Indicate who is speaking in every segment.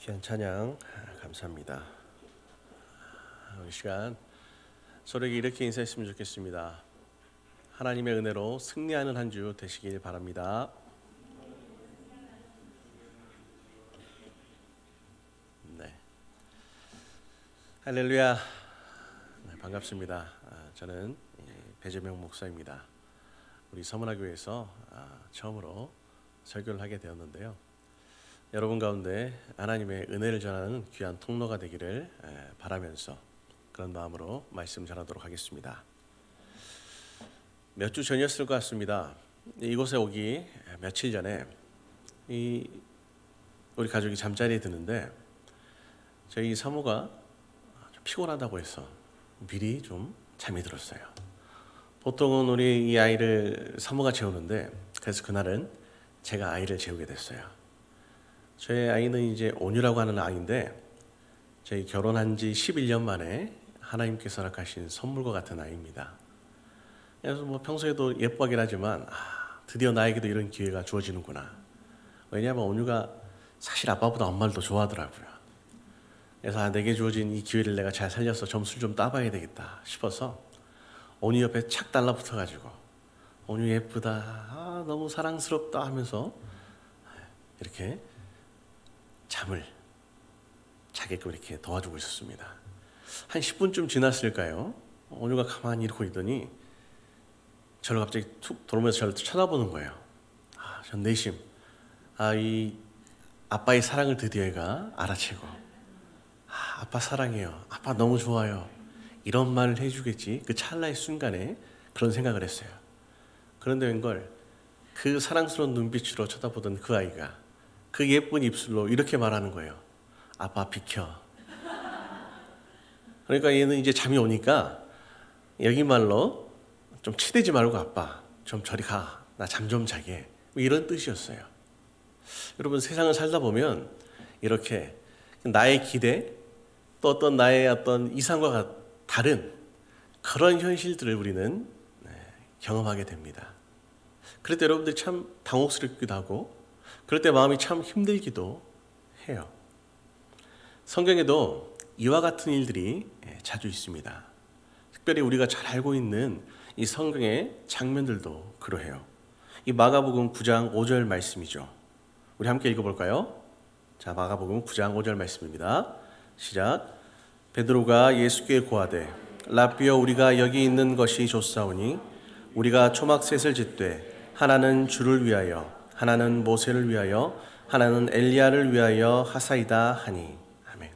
Speaker 1: 귀한 찬양 감사합니다. 이 시간 서로에게 이렇게 인사했으면 좋겠습니다. 하나님의 은혜로 승리하는 한 주 되시길 바랍니다. 네, 할렐루야. 네, 반갑습니다. 저는 배재명 목사입니다. 우리 서문화교회에서 처음으로 설교를 하게 되었는데요. 여러분 가운데 하나님의 은혜를 전하는 귀한 통로가 되기를 바라면서 그런 마음으로 말씀 전하도록 하겠습니다. 몇 주 전이었을 것 같습니다. 이곳에 오기 며칠 전에 우리 가족이 잠자리에 드는데 저희 사모가 좀 피곤하다고 해서 미리 좀 잠이 들었어요. 보통은 우리 이 아이를 사모가 재우는데 그래서 그날은 제가 아이를 재우게 됐어요. 저희 아이는 이제 온유라고 하는 아이인데 저희 결혼한 지 11년 만에 하나님께서 허락하신 선물과 같은 아이입니다. 그래서 평소에도 예뻐하긴 하지만 드디어 나에게도 이런 기회가 주어지는구나. 왜냐하면 온유가 사실 아빠보다 엄마를 더 좋아하더라고요. 그래서 내게 주어진 이 기회를 내가 잘 살려서 점수를 좀 따봐야 되겠다 싶어서 온유 옆에 착 달라붙어가지고 온유 예쁘다, 너무 사랑스럽다 하면서 이렇게 잠을 자게끔 이렇게 도와주고 있었습니다. 한 10분쯤 지났을까요? 온유가 가만히 이러고 있더니 저를 갑자기 툭 돌아오면서 저를 쳐다보는 거예요. 전 내심 이 아빠의 사랑을 드디어 얘가 알아채고 아빠 사랑해요, 아빠 너무 좋아요, 이런 말을 해주겠지. 그 찰나의 순간에 그런 생각을 했어요. 그런데 웬걸 그 사랑스러운 눈빛으로 쳐다보던 그 아이가 그 예쁜 입술로 이렇게 말하는 거예요. 아빠 비켜. 그러니까 얘는 이제 잠이 오니까 여기 말로 좀 치대지 말고 아빠 좀 저리 가, 나 잠 좀 자게, 이런 뜻이었어요. 여러분, 세상을 살다 보면 이렇게 나의 기대 또 어떤 나의 어떤 이상과 다른 그런 현실들을 우리는 경험하게 됩니다. 그럴 때 여러분들이 참 당혹스럽기도 하고 그럴 때 마음이 참 힘들기도 해요. 성경에도 이와 같은 일들이 자주 있습니다. 특별히 우리가 잘 알고 있는 이 성경의 장면들도 그러해요. 이 마가복음 9장 5절 말씀이죠. 우리 함께 읽어볼까요? 자, 마가복음 9장 5절 말씀입니다. 시작. 베드로가 예수께 고하되 라삐여, 우리가 여기 있는 것이 좋사오니 우리가 초막셋을 짓되 하나는 주를 위하여 하나는 모세를 위하여 하나는 엘리야를 위하여 하사이다 하니. 아멘.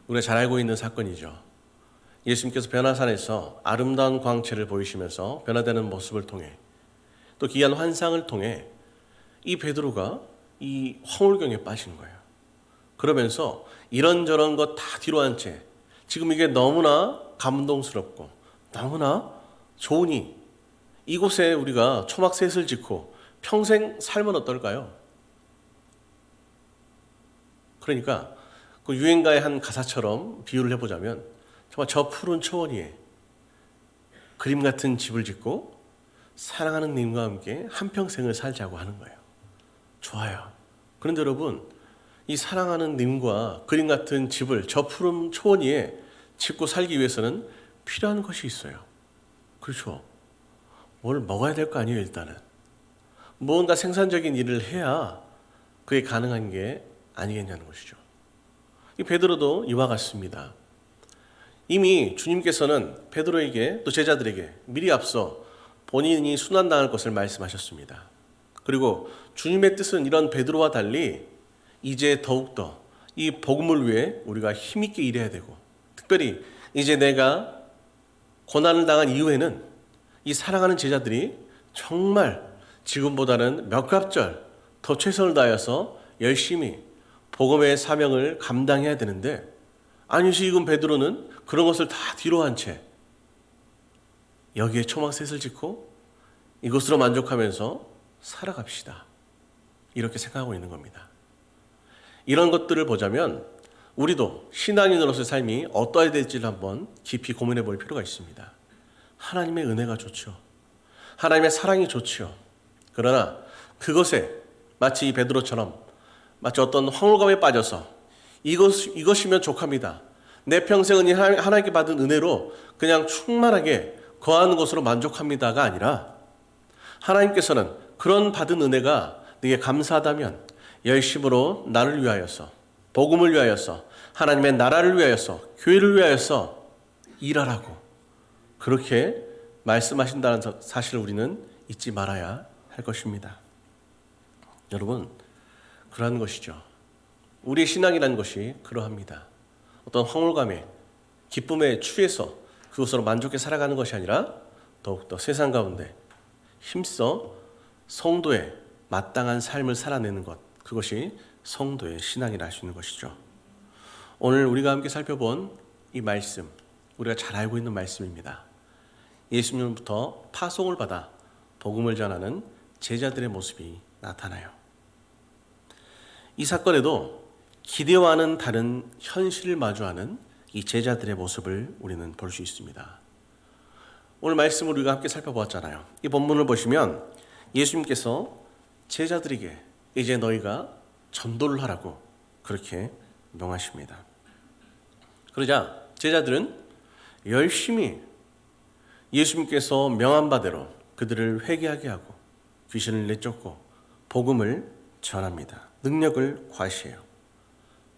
Speaker 1: 우리가 잘 알고 있는 사건이죠. 예수님께서 변화산에서 아름다운 광채를 보이시면서 변화되는 모습을 통해 또 귀한 환상을 통해 이 베드로가 이 황홀경에 빠진 거예요. 그러면서 이런저런 것 다 뒤로 한 채 지금 이게 너무나 감동스럽고 너무나 좋으니 이곳에 우리가 초막셋을 짓고 평생 살면 어떨까요? 그러니까 그 유행가의 한 가사처럼 비유를 해보자면 정말 저 푸른 초원 위에 그림 같은 집을 짓고 사랑하는 님과 함께 한평생을 살자고 하는 거예요. 좋아요. 그런데 여러분, 이 사랑하는 님과 그림 같은 집을 저 푸른 초원 위에 짓고 살기 위해서는 필요한 것이 있어요. 그렇죠? 뭘 먹어야 될 거 아니에요. 일단은 뭔가 생산적인 일을 해야 그게 가능한 게 아니겠냐는 것이죠. 이 베드로도 이와 같습니다. 이미 주님께서는 베드로에게 또 제자들에게 미리 앞서 본인이 순환당할 것을 말씀하셨습니다. 그리고 주님의 뜻은 이런 베드로와 달리 이제 더욱더 이 복음을 위해 우리가 힘있게 일해야 되고, 특별히 이제 내가 고난을 당한 이후에는 이 사랑하는 제자들이 정말 지금보다는 몇 갑절 더 최선을 다해서 열심히 복음의 사명을 감당해야 되는데, 아니 지금 베드로는 그런 것을 다 뒤로 한 채 여기에 초막셋을 짓고 이것으로 만족하면서 살아갑시다, 이렇게 생각하고 있는 겁니다. 이런 것들을 보자면 우리도 신앙인으로서의 삶이 어떠해야 될지를 한번 깊이 고민해 볼 필요가 있습니다. 하나님의 은혜가 좋죠. 하나님의 사랑이 좋죠. 그러나 그것에 마치 이 베드로처럼 마치 어떤 황홀감에 빠져서 이것이면 족합니다. 내 평생은 하나님께 받은 은혜로 그냥 충만하게 거하는 것으로 만족합니다가 아니라 하나님께서는 그런 받은 은혜가 네게 감사하다면 열심으로 나를 위하여서, 복음을 위하여서, 하나님의 나라를 위하여서, 교회를 위하여서 일하라고 그렇게 말씀하신다는 사실을 우리는 잊지 말아야 할 것입니다. 여러분, 그러한 것이죠. 우리의 신앙이라는 것이 그러합니다. 어떤 황홀감에, 기쁨에 취해서 그것으로 만족해 살아가는 것이 아니라 더욱더 세상 가운데 힘써 성도의 마땅한 삶을 살아내는 것, 그것이 성도의 신앙이라 할 수 있는 것이죠. 오늘 우리가 함께 살펴본 이 말씀, 우리가 잘 알고 있는 말씀입니다. 예수님부터 파송을 받아 복음을 전하는 제자들의 모습이 나타나요. 이 사건에도 기대와는 다른 현실을 마주하는 이 제자들의 모습을 우리는 볼 수 있습니다. 오늘 말씀을 우리가 함께 살펴보았잖아요. 이 본문을 보시면 예수님께서 제자들에게 이제 너희가 전도를 하라고 그렇게 명하십니다. 그러자 제자들은 열심히 예수님께서 명한 바대로 그들을 회개하게 하고 귀신을 내쫓고 복음을 전합니다. 능력을 과시해요.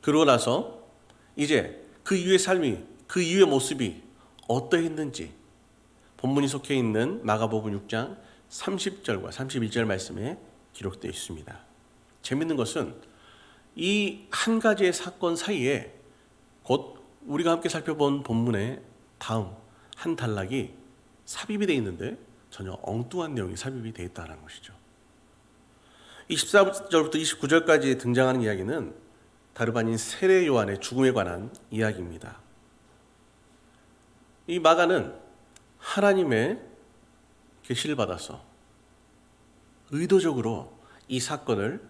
Speaker 1: 그러고 나서 이제 그 이후의 삶이, 그 이후의 모습이 어떠했는지 본문이 속해 있는 마가복음 6장 30절과 31절 말씀에 기록되어 있습니다. 재밌는 것은 이 한 가지의 사건 사이에 곧 우리가 함께 살펴본 본문의 다음 한 단락이 삽입이 되어 있는데 전혀 엉뚱한 내용이 삽입이 되어 있다는 것이죠. 24절부터 29절까지 등장하는 이야기는 다름 아닌 세례 요한의 죽음에 관한 이야기입니다. 이 마가는 하나님의 계시를 받아서 의도적으로 이 사건을,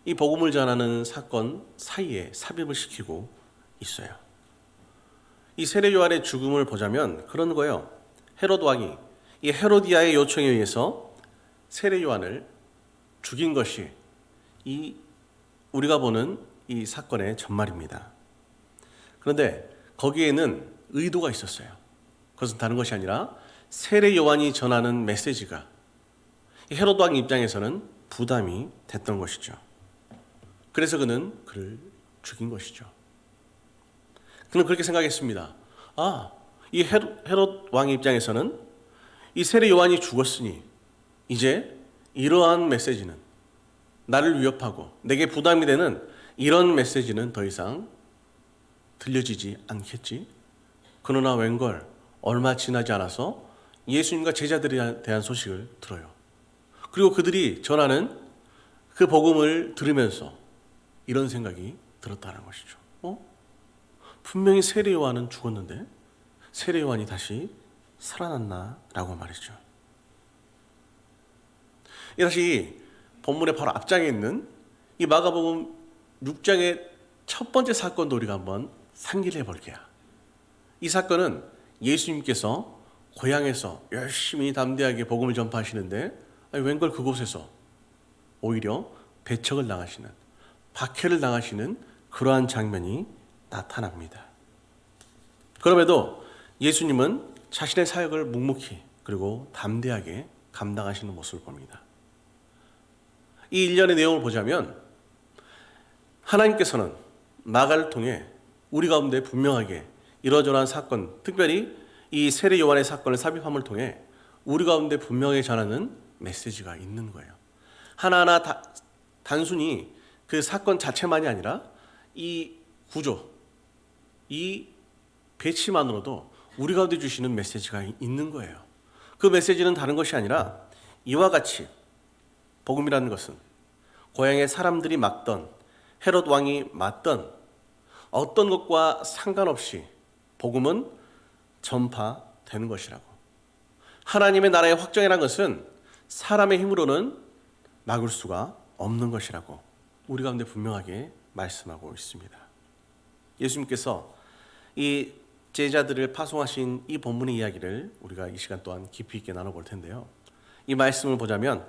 Speaker 1: 이 복음을 전하는 사건 사이에 삽입을 시키고 있어요. 이 세례 요한의 죽음을 보자면 그런 거예요. 헤롯 왕이 이 헤로디아의 요청에 의해서 세례 요한을 죽인 것이 이 우리가 보는 이 사건의 전말입니다. 그런데 거기에는 의도가 있었어요. 그것은 다른 것이 아니라 세례 요한이 전하는 메시지가 헤롯 왕 입장에서는 부담이 됐던 것이죠. 그래서 그를 죽인 것이죠. 그는 그렇게 생각했습니다. 이 헤롯 왕 입장에서는 이 세례 요한이 죽었으니 이제 이러한 메시지는, 나를 위협하고 내게 부담이 되는 이런 메시지는 더 이상 들려지지 않겠지. 그러나 웬걸 얼마 지나지 않아서 예수님과 제자들에 대한 소식을 들어요. 그리고 그들이 전하는 그 복음을 들으면서 이런 생각이 들었다는 것이죠. 분명히 세례 요한은 죽었는데 세례 요한이 다시 살아났나? 라고 말이죠. 이것이 본문의 바로 앞장에 있는 이 마가복음 6장의 첫 번째 사건도 우리가 한번 상기를 해볼게요. 이 사건은 예수님께서 고향에서 열심히 담대하게 복음을 전파하시는데 웬걸 그곳에서 오히려 배척을 당하시는, 박해를 당하시는 그러한 장면이 나타납니다. 그럼에도 예수님은 자신의 사역을 묵묵히 그리고 담대하게 감당하시는 모습을 봅니다. 이 일련의 내용을 보자면 하나님께서는 마가를 통해 우리 가운데 분명하게 이러저러한 사건, 특별히 이 세례 요한의 사건을 삽입함을 통해 우리 가운데 분명히 전하는 메시지가 있는 거예요. 하나하나 단순히 그 사건 자체만이 아니라 이 구조, 이 배치만으로도 우리 가운데 주시는 메시지가 있는 거예요. 그 메시지는 다른 것이 아니라 이와 같이 복음이라는 것은 고향의 사람들이 막던, 헤롯 왕이 맞던 어떤 것과 상관없이 복음은 전파되는 것이라고. 하나님의 나라의 확정이라는 것은 사람의 힘으로는 막을 수가 없는 것이라고 우리 가운데 분명하게 말씀하고 있습니다. 예수님께서 이 제자들을 파송하신 이 본문의 이야기를 우리가 이 시간 또한 깊이 있게 나눠볼 텐데요. 이 말씀을 보자면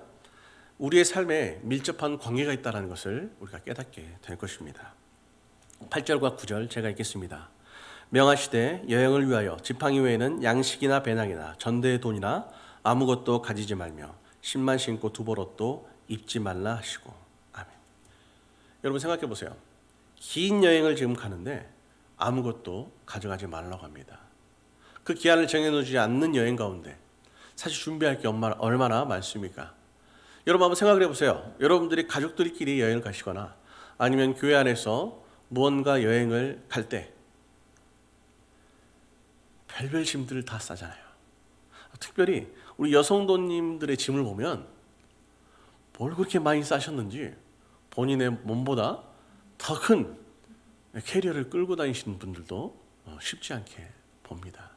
Speaker 1: 우리의 삶에 밀접한 관계가 있다는 것을 우리가 깨닫게 될 것입니다. 8절과 9절 제가 읽겠습니다. 명하시되 여행을 위하여 지팡이 외에는 양식이나 배낭이나 전대의 돈이나 아무것도 가지지 말며 신만 신고 두벌옷도 입지 말라 하시고. 아멘. 여러분 생각해 보세요. 긴 여행을 지금 가는데 아무것도 가져가지 말라고 합니다. 그 기한을 정해놓지 않는 여행 가운데 사실 준비할 게 얼마나 많습니까? 여러분 한번 생각을 해보세요. 여러분들이 가족들끼리 여행을 가시거나 아니면 교회 안에서 무언가 여행을 갈 때 별별 짐들을 다 싸잖아요. 특별히 우리 여성도님들의 짐을 보면 뭘 그렇게 많이 싸셨는지 본인의 몸보다 더 큰 캐리어를 끌고 다니시는 분들도 쉽지 않게 봅니다.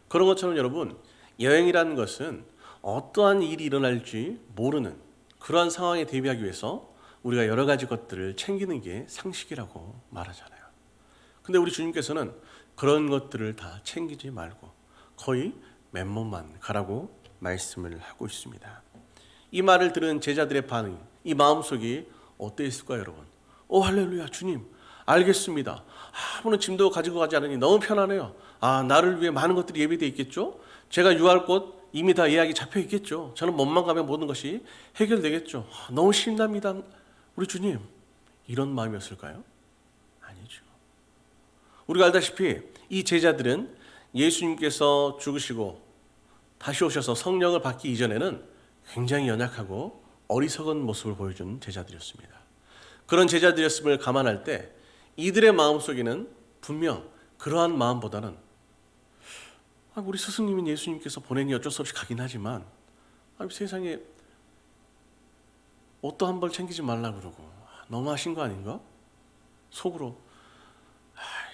Speaker 1: 그런 것처럼 여러분, 여행이라는 것은 어떠한 일이 일어날지 모르는 그러한 상황에 대비하기 위해서 우리가 여러 가지 것들을 챙기는 게 상식이라고 말하잖아요. 근데 우리 주님께서는 그런 것들을 다 챙기지 말고 거의 맨몸만 가라고 말씀을 하고 있습니다. 이 말을 들은 제자들의 반응, 이 마음속이 어땠을까요, 여러분? 할렐루야, 주님, 알겠습니다. 아무런 짐도 가지고 가지 않으니 너무 편하네요. 나를 위해 많은 것들이 예비되어 있겠죠? 제가 유할 곳 이미 다 예약이 잡혀 있겠죠? 저는 몸만 가면 모든 것이 해결되겠죠? 너무 신납니다. 우리 주님, 이런 마음이었을까요? 아니죠. 우리가 알다시피 이 제자들은 예수님께서 죽으시고 다시 오셔서 성령을 받기 이전에는 굉장히 연약하고 어리석은 모습을 보여준 제자들이었습니다. 그런 제자들이었음을 감안할 때 이들의 마음속에는 분명 그러한 마음보다는 우리 스승님인 예수님께서 보내니 어쩔 수 없이 가긴 하지만 세상에 옷도 한 벌 챙기지 말라고 그러고 너무하신 거 아닌가? 속으로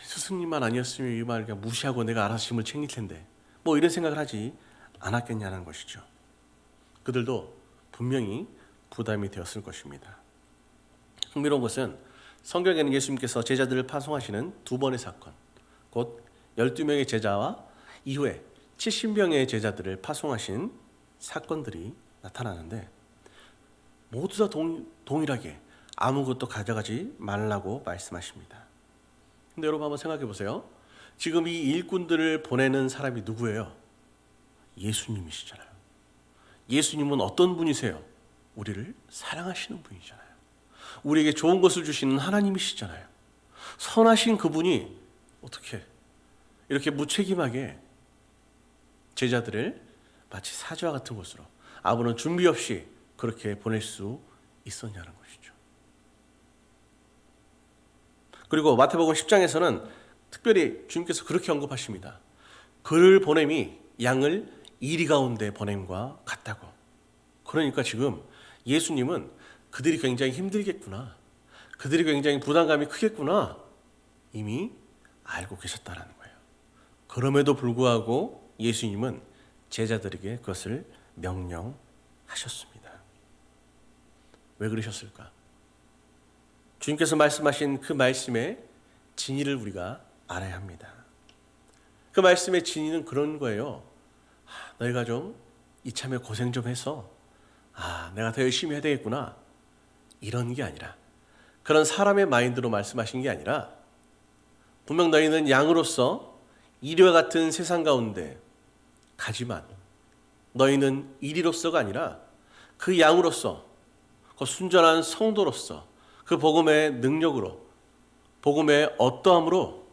Speaker 1: 스승님만 아니었으면 이 말 그냥 무시하고 내가 알아서 짐을 챙길 텐데 이런 생각을 하지 않았겠냐는 것이죠. 그들도 분명히 부담이 되었을 것입니다. 흥미로운 것은 성경에는 예수님께서 제자들을 파송하시는 두 번의 사건, 곧 12명의 제자와 이후에 70명의 제자들을 파송하신 사건들이 나타나는데 모두 다 동일하게 아무것도 가져가지 말라고 말씀하십니다. 근데 여러분 한번 생각해 보세요. 지금 이 일꾼들을 보내는 사람이 누구예요? 예수님이시잖아요. 예수님은 어떤 분이세요? 우리를 사랑하시는 분이잖아요. 우리에게 좋은 것을 주시는 하나님이시잖아요. 선하신 그분이 어떻게 이렇게 무책임하게 제자들을 마치 사자와 같은 곳으로 아무런 준비 없이 그렇게 보낼 수 있었냐는 것이죠. 그리고 마태복음 10장에서는 특별히 주님께서 그렇게 언급하십니다. 그를 보냄이 양을 이리 가운데 보냄과 같다고. 그러니까 지금 예수님은 그들이 굉장히 힘들겠구나, 그들이 굉장히 부담감이 크겠구나 이미 알고 계셨다는 거예요. 그럼에도 불구하고 예수님은 제자들에게 그것을 명령하셨습니다. 왜 그러셨을까? 주님께서 말씀하신 그 말씀의 진의를 우리가 알아야 합니다. 그 말씀의 진의는 그런 거예요. 너희가 좀 이참에 고생 좀 해서 내가 더 열심히 해야 되겠구나 이런 게 아니라, 그런 사람의 마인드로 말씀하신 게 아니라 분명 너희는 양으로서 이리와 같은 세상 가운데 가지만 너희는 이리로서가 아니라 그 양으로서, 그 순전한 성도로서 그 복음의 능력으로, 복음의 어떠함으로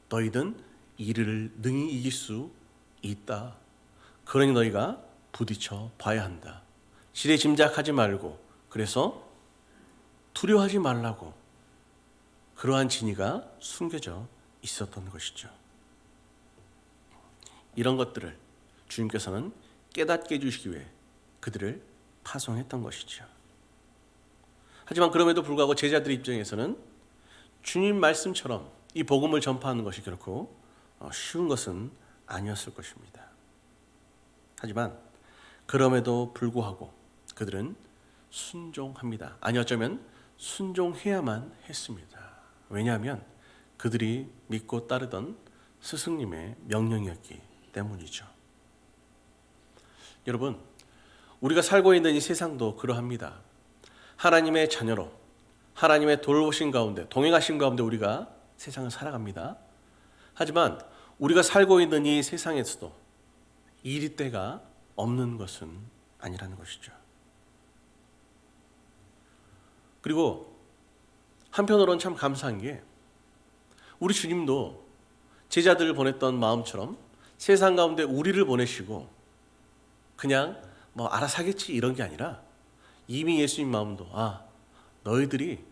Speaker 1: 너희는 이를 능히 이길 수 있다. 그러니 너희가 부딪혀 봐야 한다. 지레 짐작하지 말고, 그래서 두려워하지 말라고 그러한 진의가 숨겨져 있었던 것이죠. 이런 것들을 주님께서는 깨닫게 해주시기 위해 그들을 파송했던 것이죠. 하지만 그럼에도 불구하고 제자들 입장에서는 주님 말씀처럼 이 복음을 전파하는 것이 결코 쉬운 것은 아니었을 것입니다. 하지만 그럼에도 불구하고 그들은 순종합니다. 아니 어쩌면 순종해야만 했습니다. 왜냐하면 그들이 믿고 따르던 스승님의 명령이었기 때문이죠. 여러분, 우리가 살고 있는 이 세상도 그러합니다. 하나님의 자녀로 하나님의 돌보신 가운데 동행하신 가운데 우리가 세상을 살아갑니다. 하지만 우리가 살고 있는 이 세상에서도 이리 때가 없는 것은 아니라는 것이죠. 그리고 한편으로는 참 감사한 게 우리 주님도 제자들을 보냈던 마음처럼 세상 가운데 우리를 보내시고 그냥 뭐 알아서 하겠지 이런 게 아니라 이미 예수님 마음도 너희들이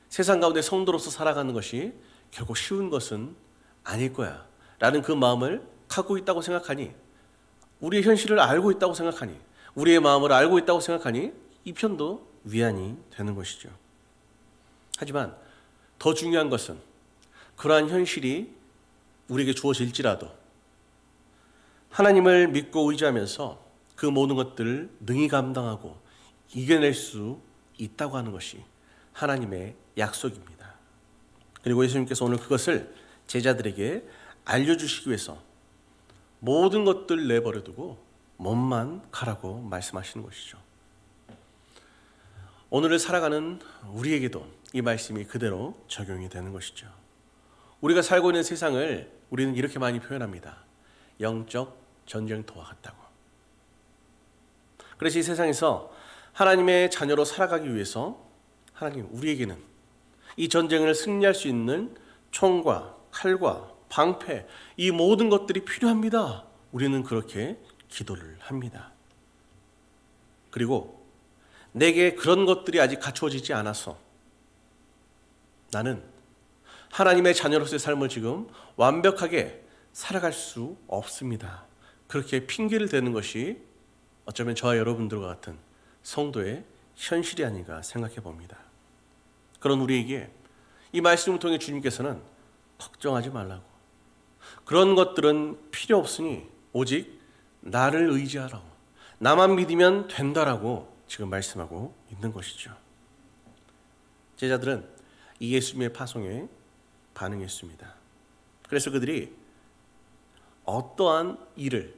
Speaker 1: 세상 가운데 성도로서 살아가는 것이 결국 쉬운 것은 아닐 거야 라는 그 마음을 갖고 있다고 생각하니, 우리의 현실을 알고 있다고 생각하니, 우리의 마음을 알고 있다고 생각하니 이 편도 위안이 되는 것이죠. 하지만 더 중요한 것은 그러한 현실이 우리에게 주어질지라도 하나님을 믿고 의지하면서 그 모든 것들을 능히 감당하고 이겨낼 수 있다고 하는 것이 하나님의 약속입니다. 그리고 예수님께서 오늘 그것을 제자들에게 알려주시기 위해서 모든 것들 내버려두고 몸만 가라고 말씀하시는 것이죠. 오늘을 살아가는 우리에게도 이 말씀이 그대로 적용이 되는 것이죠. 우리가 살고 있는 세상을 우리는 이렇게 많이 표현합니다. 영적 전쟁터와 같다고. 그래서 이 세상에서 하나님의 자녀로 살아가기 위해서 하나님 우리에게는 이 전쟁을 승리할 수 있는 총과 칼과 방패, 이 모든 것들이 필요합니다. 우리는 그렇게 기도를 합니다. 그리고 내게 그런 것들이 아직 갖추어지지 않아서 나는 하나님의 자녀로서의 삶을 지금 완벽하게 살아갈 수 없습니다. 그렇게 핑계를 대는 것이 어쩌면 저와 여러분들과 같은 성도의 현실이 아닌가 생각해 봅니다. 그런 우리에게 이 말씀을 통해 주님께서는 걱정하지 말라고, 그런 것들은 필요 없으니 오직 나를 의지하라고, 나만 믿으면 된다라고 지금 말씀하고 있는 것이죠. 제자들은 이 예수님의 파송에 반응했습니다. 그래서 그들이 어떠한 일을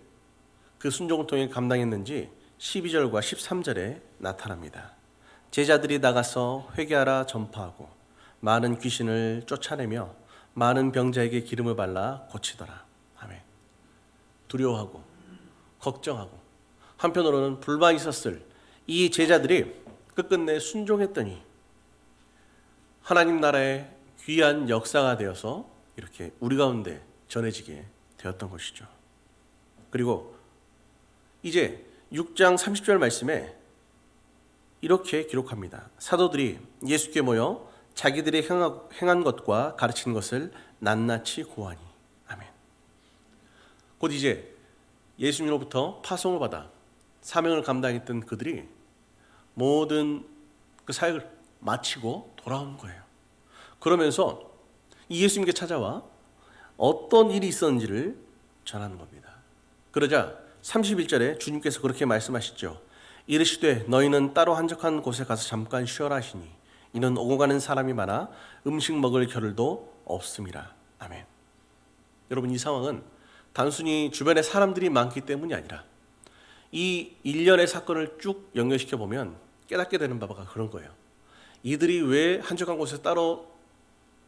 Speaker 1: 그 순종을 통해 감당했는지 12절과 13절에 나타납니다. 제자들이 나가서 회개하라 전파하고 많은 귀신을 쫓아내며 많은 병자에게 기름을 발라 고치더라. 아멘. 두려워하고 걱정하고 한편으로는 불만이 있었을 이 제자들이 끝끝내 순종했더니 하나님 나라의 귀한 역사가 되어서 이렇게 우리 가운데 전해지게 되었던 것이죠. 그리고 이제 6장 30절 말씀에 이렇게 기록합니다. 사도들이 예수께 모여 자기들이 행한 것과 가르치는 것을 낱낱이 고하니. 아멘. 곧 이제 예수님으로부터 파송을 받아 사명을 감당했던 그들이 모든 그 사역을 마치고 돌아온 거예요. 그러면서 이 예수님께 찾아와 어떤 일이 있었는지를 전하는 겁니다. 그러자 31절에 주님께서 그렇게 말씀하시죠. 이르시되 너희는 따로 한적한 곳에 가서 잠깐 쉬어라 하시니 이는 오고 가는 사람이 많아 음식 먹을 겨를도 없음이라. 아멘. 여러분, 이 상황은 단순히 주변에 사람들이 많기 때문이 아니라 이 일련의 사건을 쭉 연결시켜 보면 깨닫게 되는 바가 그런 거예요. 이들이 왜 한적한 곳에 따로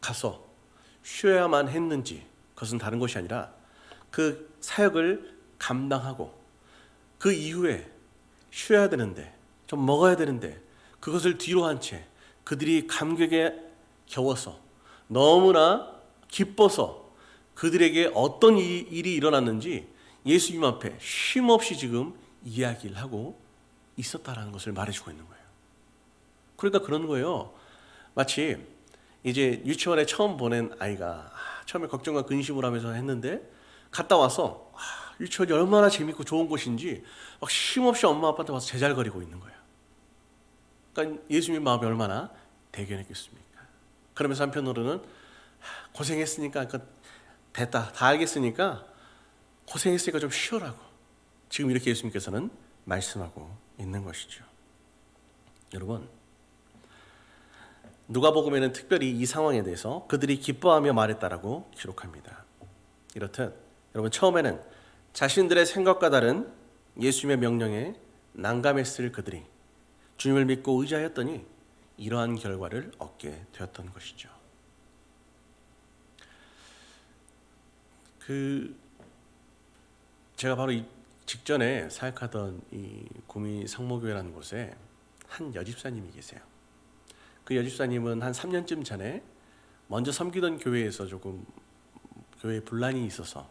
Speaker 1: 가서 쉬어야만 했는지, 그것은 다른 것이 아니라 그 사역을 감당하고 그 이후에 쉬어야 되는데, 좀 먹어야 되는데 그것을 뒤로 한 채 그들이 감격에 겨워서 너무나 기뻐서 그들에게 어떤 일이 일어났는지 예수님 앞에 쉼없이 지금 이야기를 하고 있었다라는 것을 말해주고 있는 거예요. 그러니까 그런 거예요. 마치 이제 유치원에 처음 보낸 아이가 처음에 걱정과 근심을 하면서 했는데 갔다 와서 유치원이 얼마나 재밌고 좋은 곳인지 막 쉼없이 엄마 아빠한테 와서 제잘거리고 있는 거예요. 그러니까 예수님 마음이 얼마나 대견했겠습니까? 그러면서 한편으로는 고생했으니까, 그러니까 됐다, 다 알겠으니까 고생했으니까 좀 쉬어라고 지금 이렇게 예수님께서는 말씀하고 있는 것이죠. 여러분, 누가복음에는 특별히 이 상황에 대해서 그들이 기뻐하며 말했다라고 기록합니다. 이렇듯 여러분, 처음에는 자신들의 생각과 다른 예수님의 명령에 난감했을 그들이 주님을 믿고 의지하였더니 이러한 결과를 얻게 되었던 것이죠. 제가 바로 이 직전에 사역하던 이 구미 상모교회라는 곳에 한 여집사님이 계세요. 그 여집사님은 한 3년쯤 전에 먼저 섬기던 교회에서 조금 교회에 분란이 있어서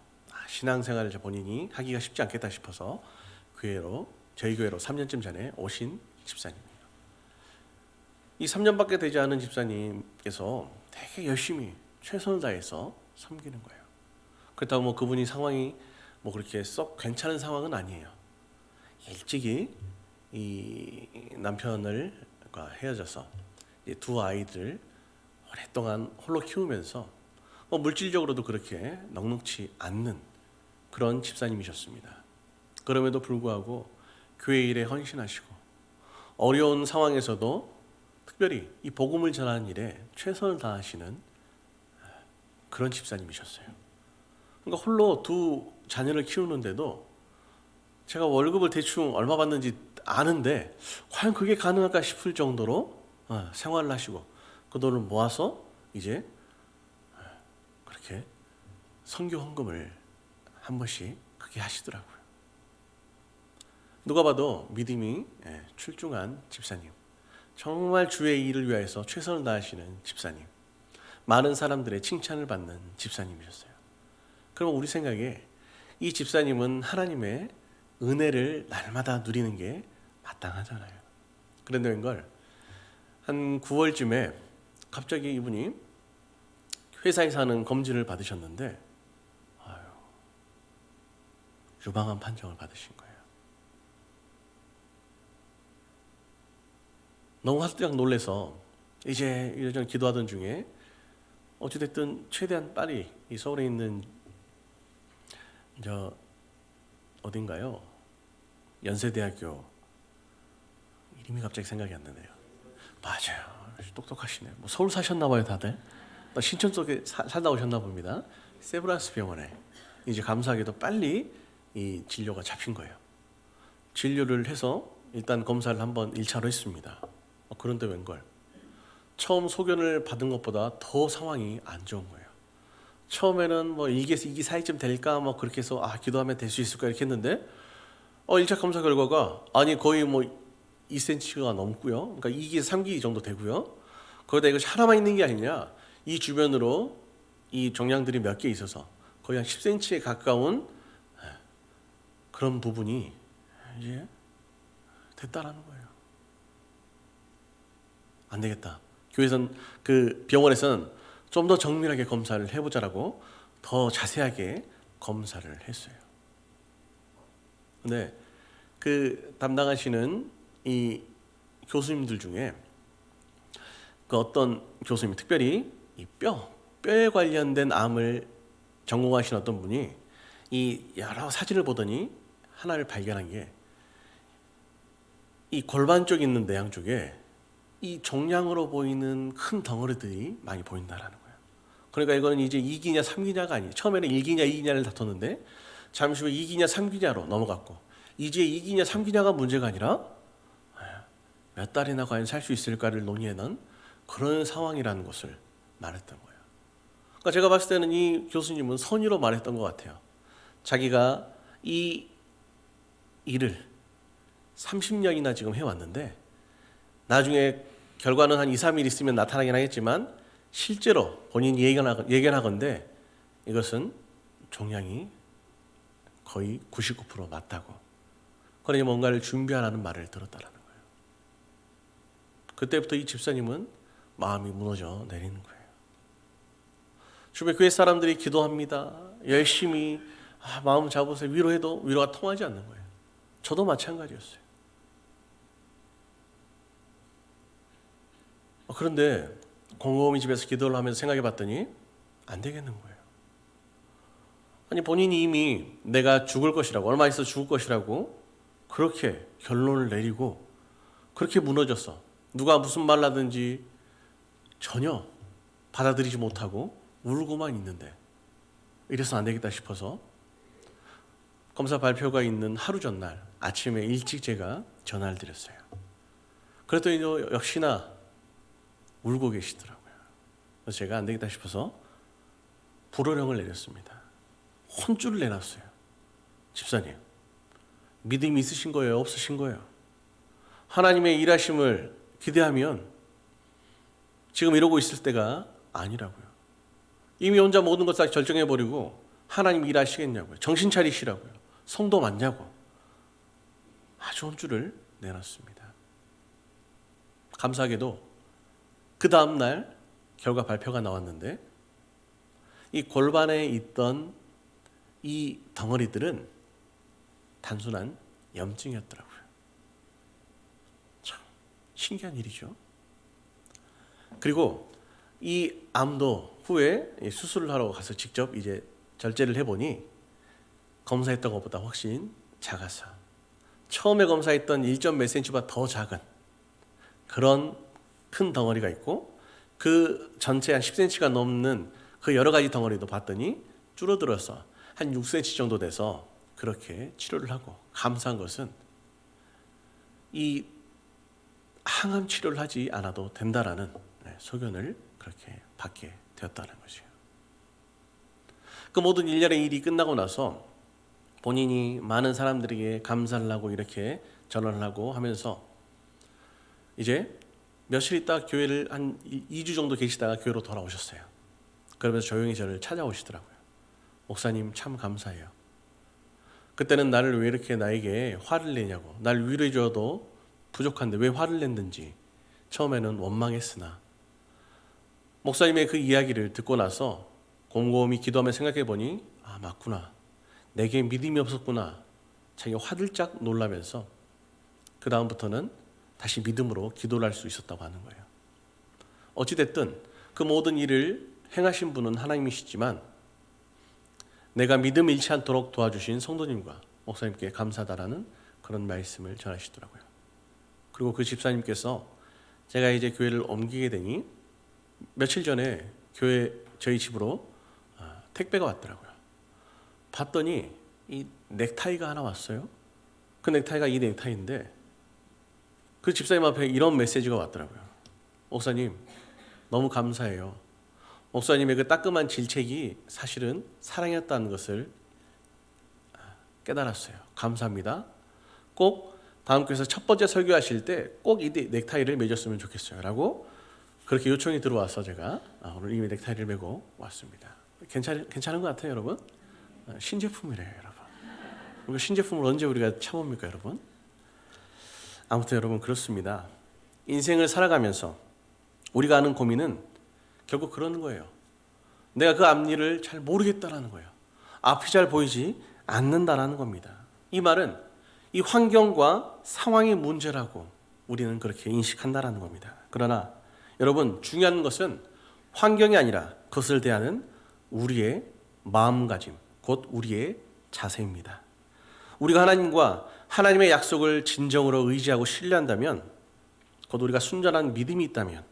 Speaker 1: 신앙생활을 본인이 하기가 쉽지 않겠다 싶어서 저희 교회로 3년쯤 전에 오신 집사님이에요. 이 3년밖에 되지 않은 집사님께서 되게 열심히 최선을 다해서 섬기는 거예요. 그렇다고 뭐 그분이 상황이 뭐 그렇게 썩 괜찮은 상황은 아니에요. 일찍이 이 남편과 헤어져서 두 아이들 오랫동안 홀로 키우면서 물질적으로도 그렇게 넉넉지 않는 그런 집사님이셨습니다. 그럼에도 불구하고 교회 일에 헌신하시고 어려운 상황에서도 특별히 이 복음을 전하는 일에 최선을 다하시는 그런 집사님이셨어요. 그러니까 홀로 두 자녀를 키우는데도 제가 월급을 대충 얼마 받는지 아는데 과연 그게 가능할까 싶을 정도로 생활을 하시고 그 돈을 모아서 이제 그렇게 선교 헌금을 한 번씩 그렇게 하시더라고요. 누가 봐도 믿음이 출중한 집사님, 정말 주의 일을 위해서 최선을 다하시는 집사님, 많은 사람들의 칭찬을 받는 집사님이셨어요. 그럼 우리 생각에 이 집사님은 하나님의 은혜를 날마다 누리는 게 마땅하잖아요. 그런데 웬걸 한 9월쯤에 갑자기 이분이 회사에서 하는 검진을 받으셨는데 유방암 판정을 받으신 거예요. 너무 화들짝 놀래서 이제 이러저러 기도하던 중에 어찌됐든 최대한 빨리 이 서울에 있는 어딘가요? 연세대학교 이름이 갑자기 생각이 안 나네요. 맞아요. 똑똑하시네요. 뭐 서울 사셨나 봐요, 다들. 신촌 쪽에 살다 오셨나 봅니다. 세브란스 병원에 이제 감사하게도 빨리 이 진료가 잡힌 거예요. 진료를 해서 일단 검사를 한번 1차로 했습니다. 그런데 웬걸 처음 소견을 받은 것보다 더 상황이 안 좋은 거예요. 처음에는 뭐 1기에서 2기 사이쯤 될까 뭐 그렇게 해서 기도하면 될 수 있을까 이렇게 했는데 1차 검사 결과가 거의 뭐 2cm가 넘고요. 그러니까 2기에서 3기 정도 되고요. 거기다 이것이 하나만 있는 게 아니냐. 이 주변으로 이 종양들이 몇 개 있어서 거의 한 10cm에 가까운 그런 부분이 이제 됐다라는 거예요. 안 되겠다. 그 병원에서는 좀 더 정밀하게 검사를 해보자라고 더 자세하게 검사를 했어요. 근데 그 담당하시는 이 교수님들 중에 그 어떤 교수님, 특별히 이 뼈에 관련된 암을 전공하신 어떤 분이 이 여러 사진을 보더니 하나를 발견한 게 이 골반 쪽에 있는 내양 쪽에 이 종양으로 보이는 큰 덩어리들이 많이 보인다라는 거예요. 그러니까 이거는 이제 2기냐 3기냐가 아니에요. 처음에는 1기냐 2기냐를 다퉜는데 잠시 후 2기냐 3기냐로 넘어갔고 이제 2기냐 3기냐가 문제가 아니라 몇 달이나 과연 살 수 있을까를 논의하는 그런 상황이라는 것을 말했던 거예요. 그러니까 제가 봤을 때는 이 교수님은 선의로 말했던 것 같아요. 자기가 이 일을 30년이나 지금 해왔는데 나중에 결과는 한 2, 3일 있으면 나타나긴 하겠지만 실제로 본인이 예견하건대 이것은 종양이 거의 99% 맞다고. 그러니 뭔가를 준비하라는 말을 들었다라는 거예요. 그때부터 이 집사님은 마음이 무너져 내리는 거예요. 주변 교회 사람들이 기도합니다. 열심히 마음 잡으세요. 위로해도 위로가 통하지 않는 거예요. 저도 마찬가지였어요. 그런데 곰곰이 집에서 기도를 하면서 생각해 봤더니 안 되겠는 거예요. 아니 본인이 이미 내가 죽을 것이라고 얼마 있어 죽을 것이라고 그렇게 결론을 내리고 그렇게 무너졌어. 누가 무슨 말 하든지 전혀 받아들이지 못하고 울고만 있는데 이래서 안 되겠다 싶어서 검사 발표가 있는 하루 전날 아침에 일찍 제가 전화를 드렸어요. 그랬더니 역시나 울고 계시더라고요. 그래서 제가 안 되겠다 싶어서 불호령을 내렸습니다. 혼쭐을 내놨어요. 집사님, 믿음이 있으신 거예요? 없으신 거예요? 하나님의 일하심을 기대하면 지금 이러고 있을 때가 아니라고요. 이미 혼자 모든 것 다 결정해버리고 하나님 일하시겠냐고요. 정신 차리시라고요. 성도 맞냐고. 아주 혼쭐을 내놨습니다. 감사하게도 그 다음날 결과 발표가 나왔는데 이 골반에 있던 이 덩어리들은 단순한 염증이었더라고요. 참 신기한 일이죠. 그리고 이 암도 후에 수술을 하러 가서 직접 이제 절제를 해보니 검사했던 것보다 훨씬 작아서 처음에 검사했던 1점 몇 cm보다 더 작은 그런 큰 덩어리가 있고 그 전체 한 10cm가 넘는 그 여러 가지 덩어리도 봤더니 줄어들어서 한 6cm 정도 돼서 그렇게 치료를 하고 감사한 것은 이 항암 치료를 하지 않아도 된다라는 소견을 그렇게 받게 되었다는 것이에요. 그 모든 일련의 일이 끝나고 나서 본인이 많은 사람들에게 감사를 하고 이렇게 전화를 하고 하면서 이제 며칠 있다 교회를 한 2주 정도 계시다가 교회로 돌아오셨어요. 그러면서 조용히 저를 찾아오시더라고요. 목사님 참 감사해요. 그때는 나를 왜 이렇게 나에게 화를 내냐고, 날 위로해줘도 부족한데 왜 화를 냈는지 처음에는 원망했으나 목사님의 그 이야기를 듣고 나서 곰곰이 기도하며 생각해 보니 아 맞구나, 내게 믿음이 없었구나, 자기가 화들짝 놀라면서 그 다음부터는 다시 믿음으로 기도를 할 수 있었다고 하는 거예요. 어찌됐든 그 모든 일을 행하신 분은 하나님이시지만 내가 믿음 잃지 않도록 도와주신 성도님과 목사님께 감사하다라는 그런 말씀을 전하시더라고요. 그리고 그 집사님께서 제가 이제 교회를 옮기게 되니 며칠 전에 교회 저희 집으로 택배가 왔더라고요. 봤더니 이 넥타이가 하나 왔어요. 그 넥타이가 이 넥타이인데 그 집사님 앞에 이런 메시지가 왔더라고요. 목사님 너무 감사해요. 목사님의 그 따끔한 질책이 사실은 사랑이었다는 것을 깨달았어요. 감사합니다. 꼭 다음 교회에서 첫 번째 설교하실 때 꼭 이 넥타이를 매줬으면 좋겠어요 라고 그렇게 요청이 들어와서 제가 오늘 이 넥타이를 메고 왔습니다. 괜찮은 것 같아요 여러분? 신제품이래요 여러분. 신제품을 언제 우리가 참습니까 여러분? 아무튼 여러분 그렇습니다. 인생을 살아가면서 우리가 하는 고민은 결국 그러는 거예요. 내가 그 앞일을 잘 모르겠다라는 거예요. 앞이 잘 보이지 않는다라는 겁니다. 이 말은 이 환경과 상황의 문제라고 우리는 그렇게 인식한다라는 겁니다. 그러나 여러분 중요한 것은 환경이 아니라 그것을 대하는 우리의 마음가짐, 곧 우리의 자세입니다. 우리가 하나님과 하나님의 약속을 진정으로 의지하고 신뢰한다면, 곧 우리가 순전한 믿음이 있다면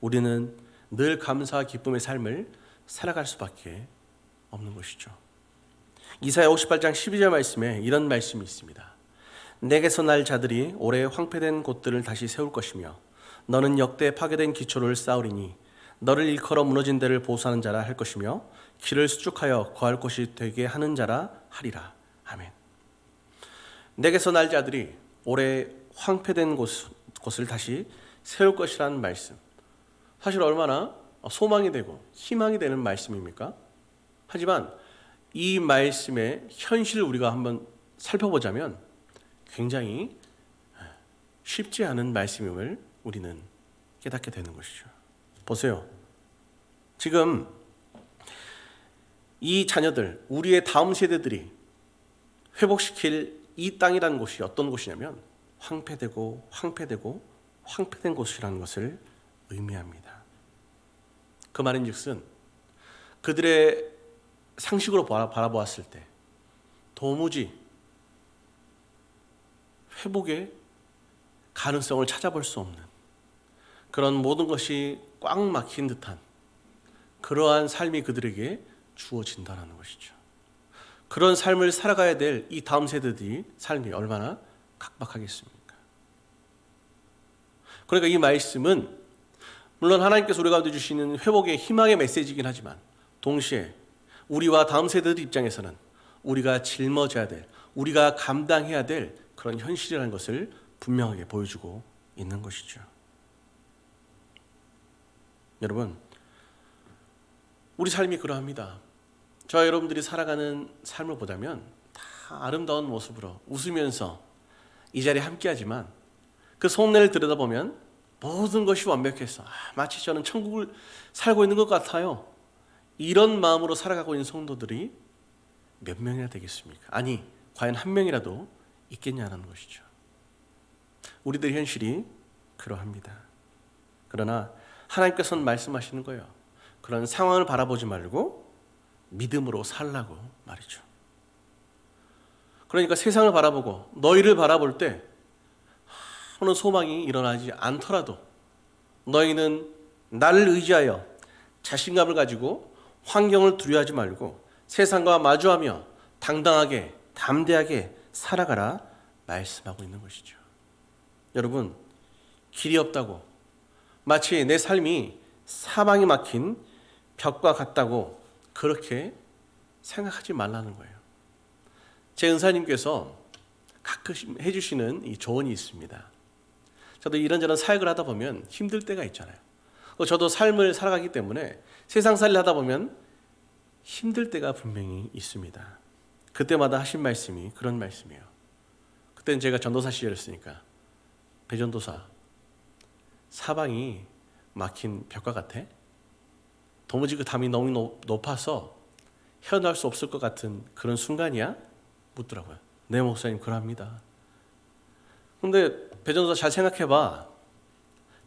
Speaker 1: 우리는 늘 감사와 기쁨의 삶을 살아갈 수밖에 없는 것이죠. 이사야 58장 12절 말씀에 이런 말씀이 있습니다. 내게서 날 자들이 오래 황폐된 곳들을 다시 세울 것이며 너는 역대 파괴된 기초를 쌓으리니 너를 일컬어 무너진 데를 보수하는 자라 할 것이며 길을 수축하여 거할 곳이 되게 하는 자라 하리라. 아멘. 내게서 날 자들이 오래 황폐된 곳을 다시 세울 것이라는 말씀, 사실 얼마나 소망이 되고 희망이 되는 말씀입니까? 하지만 이 말씀의 현실을 우리가 한번 살펴보자면 굉장히 쉽지 않은 말씀임을 우리는 깨닫게 되는 것이죠. 보세요. 지금 이 자녀들, 우리의 다음 세대들이 회복시킬 이 땅이라는 곳이 어떤 곳이냐면 황폐되고 황폐된 곳이라는 것을 의미합니다. 그 말인즉슨 그들의 상식으로 바라보았을 때 도무지 회복의 가능성을 찾아볼 수 없는 그런 모든 것이 꽉 막힌 듯한 그러한 삶이 그들에게 주어진다는 것이죠. 그런 삶을 살아가야 될 이 다음 세대들이 삶이 얼마나 각박하겠습니까? 그러니까 이 말씀은 물론 하나님께서 우리 가운데 주시는 회복의 희망의 메시지이긴 하지만 동시에 우리와 다음 세대들 입장에서는 우리가 짊어져야 될, 우리가 감당해야 될 그런 현실이라는 것을 분명하게 보여주고 있는 것이죠. 여러분, 우리 삶이 그러합니다. 저와 여러분들이 살아가는 삶을 보자면 다 아름다운 모습으로 웃으면서 이 자리에 함께하지만 그 속내를 들여다보면 모든 것이 완벽해서 마치 저는 천국을 살고 있는 것 같아요. 이런 마음으로 살아가고 있는 성도들이 몇 명이나 되겠습니까? 아니, 과연 한 명이라도 있겠냐는 것이죠. 우리들의 현실이 그러합니다. 그러나 하나님께서는 말씀하시는 거예요. 그런 상황을 바라보지 말고 믿음으로 살라고 말이죠. 그러니까 세상을 바라보고 너희를 바라볼 때 아무런 소망이 일어나지 않더라도 너희는 나를 의지하여 자신감을 가지고 환경을 두려워하지 말고 세상과 마주하며 당당하게 담대하게 살아가라 말씀하고 있는 것이죠. 여러분, 길이 없다고 마치 내 삶이 사방이 막힌 벽과 같다고 그렇게 생각하지 말라는 거예요. 제 은사님께서 가끔 해주시는 이 조언이 있습니다. 저도 이런저런 사역을 하다 보면 힘들 때가 있잖아요. 저도 삶을 살아가기 때문에 세상살이를 하다 보면 힘들 때가 분명히 있습니다. 그때마다 하신 말씀이 그런 말씀이에요. 그때는 제가 전도사 시절이었으니까 배전도사, 사방이 막힌 벽과 같아? 도무지 그 담이 너무 높아서 헤어나올 수 없을 것 같은 그런 순간이야? 묻더라고요. 네, 목사님, 그럽니다. 근데 배전도사 잘 생각해봐.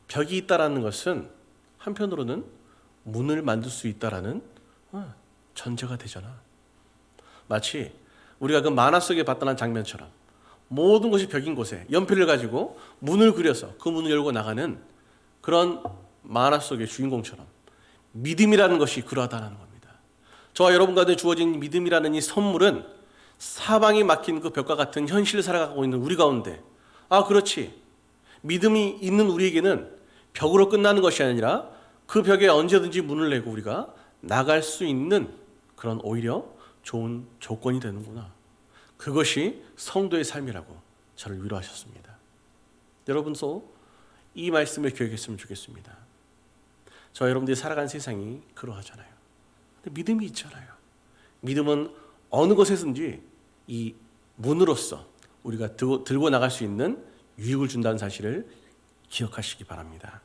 Speaker 1: 벽이 있다라는 것은 한편으로는 문을 만들 수 있다라는 전제가 되잖아. 마치 우리가 그 만화 속에 봤던 장면처럼 모든 것이 벽인 곳에 연필을 가지고 문을 그려서 그 문을 열고 나가는 그런 만화 속의 주인공처럼 믿음이라는 것이 그러하다는 겁니다. 저와 여러분 가운데 주어진 믿음이라는 이 선물은 사방이 막힌 그 벽과 같은 현실을 살아가고 있는 우리 가운데, 그렇지, 믿음이 있는 우리에게는 벽으로 끝나는 것이 아니라 그 벽에 언제든지 문을 내고 우리가 나갈 수 있는 그런 오히려 좋은 조건이 되는구나. 그것이 성도의 삶이라고 저를 위로하셨습니다. 여러분도 이 말씀을 기억했으면 좋겠습니다. 저 여러분들이 살아가는 세상이 그러하잖아요. 근데 믿음이 있잖아요. 믿음은 어느 곳에서든지 이 문으로서 우리가 들고 나갈 수 있는 유익을 준다는 사실을 기억하시기 바랍니다.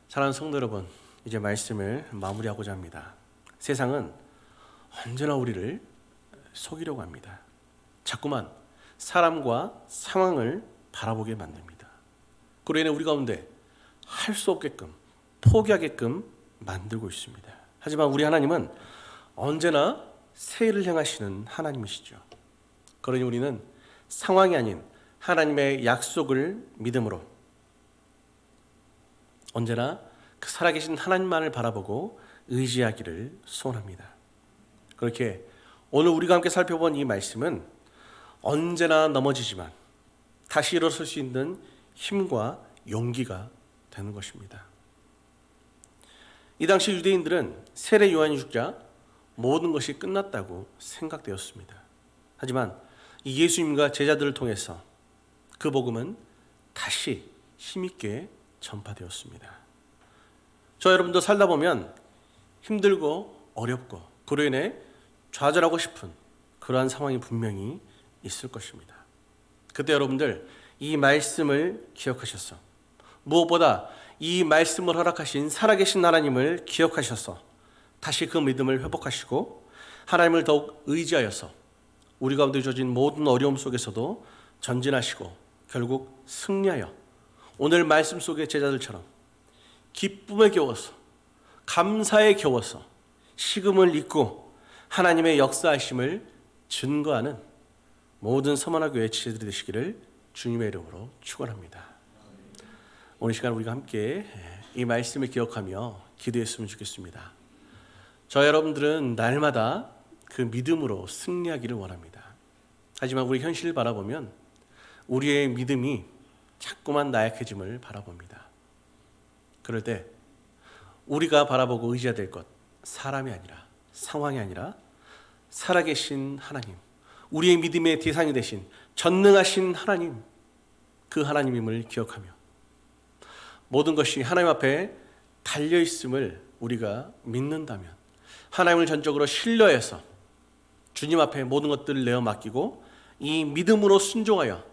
Speaker 1: 사랑하는 성도 여러분, 이제 말씀을 마무리하고자 합니다. 세상은 언제나 우리를 속이려고 합니다. 자꾸만 사람과 상황을 바라보게 만듭니다. 그로 인해 우리 가운데 할 수 없게끔 포기하게끔 만들고 있습니다. 하지만 우리 하나님은 언제나 세일을 행하시는 하나님이시죠. 그러니 우리는 상황이 아닌 하나님의 약속을 믿음으로 언제나 그 살아계신 하나님만을 바라보고 의지하기를 소원합니다. 그렇게 오늘 우리가 함께 살펴본 이 말씀은 언제나 넘어지지만 다시 일어설 수 있는 힘과 용기가 되는 것입니다. 이 당시 유대인들은 세례 요한이 죽자 모든 것이 끝났다고 생각되었습니다. 하지만 이 예수님과 제자들을 통해서 그 복음은 다시 힘있게 전파되었습니다. 저 여러분도 살다 보면 힘들고 어렵고 그로 인해 좌절하고 싶은 그러한 상황이 분명히 있을 것입니다. 그때 여러분들 이 말씀을 기억하셔서 무엇보다 이 말씀을 허락하신 살아계신 하나님을 기억하셔서 다시 그 믿음을 회복하시고 하나님을 더욱 의지하여서 우리 가운데 주어진 모든 어려움 속에서도 전진하시고 결국 승리하여 오늘 말씀 속의 제자들처럼 기쁨에 겨워서 감사에 겨워서 식음을 잊고 하나님의 역사하심을 증거하는 모든 서머나교회 지체들이 되시기를 주님의 이름으로 축원합니다. 오늘 시간 우리가 함께 이 말씀을 기억하며 기도했으면 좋겠습니다. 저 여러분들은 날마다 그 믿음으로 승리하기를 원합니다. 하지만 우리 현실을 바라보면 우리의 믿음이 자꾸만 나약해짐을 바라봅니다. 그럴 때 우리가 바라보고 의지해야 될 것, 사람이 아니라, 상황이 아니라 살아계신 하나님, 우리의 믿음의 대상이 되신 전능하신 하나님, 그 하나님임을 기억하며 모든 것이 하나님 앞에 달려있음을 우리가 믿는다면, 하나님을 전적으로 신뢰해서 주님 앞에 모든 것들을 내어 맡기고 이 믿음으로 순종하여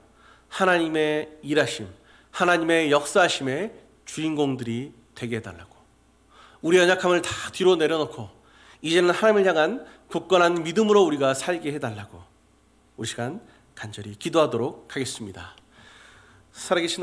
Speaker 1: 하나님의 일하심, 하나님의 역사하심의 주인공들이 되게 해달라고, 우리 연약함을 다 뒤로 내려놓고 이제는 하나님을 향한 굳건한 믿음으로 우리가 살게 해달라고 우리 시간 간절히 기도하도록 하겠습니다. 살아계신